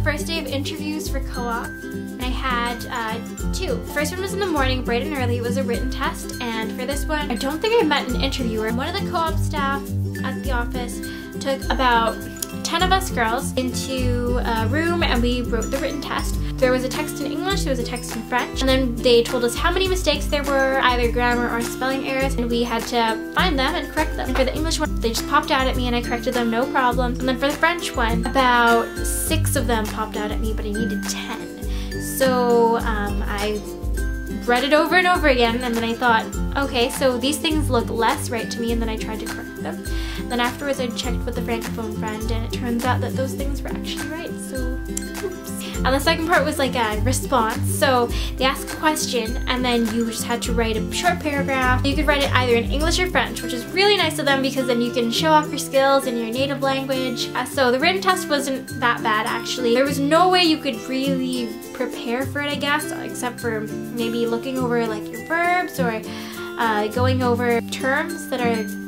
first day of interviews for co-op, and I had two. The first one was in the morning, bright and early. It was a written test, and for this one, I don't think I met an interviewer. One of the co-op staff at the office took about 10 of us girls into a room and we wrote the written test. There was a text in English, there was a text in French, and then they told us how many mistakes there were, either grammar or spelling errors, and we had to find them and correct them. And for the English one, they just popped out at me and I corrected them, no problem. And then for the French one, about 6 of them popped out at me, but I needed 10. So I read it over and over again, and then I thought, okay, so these things look less right to me, and then I tried to correct them. Then afterwards I checked with the Francophone friend, and it turns out that those things were actually right, so oops. And the second part was like a response, so they asked a question, and then you just had to write a short paragraph. You could write it either in English or French, which is really nice of them because then you can show off your skills in your native language. So the written test wasn't that bad, actually. There was no way you could really prepare for it, I guess, except for maybe looking over like your verbs or going over terms that are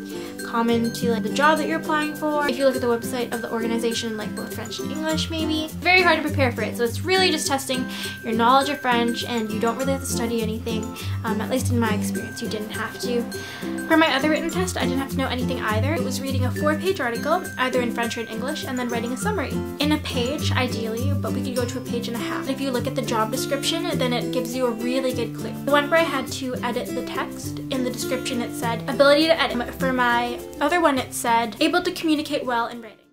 common to like the job that you're applying for. If you look at the website of the organization, like both French and English maybe. It's very hard to prepare for it, so it's really just testing your knowledge of French, and you don't really have to study anything. At least in my experience, you didn't have to. For my other written test, I didn't have to know anything either. It was reading a 4-page article, either in French or in English, and then writing a summary. In a page, ideally, but we could go to a page and a half. If you look at the job description, then it gives you a really good clue. The one where I had to edit the text, in the description it said, ability to edit. For my other one it said, able to communicate well in writing.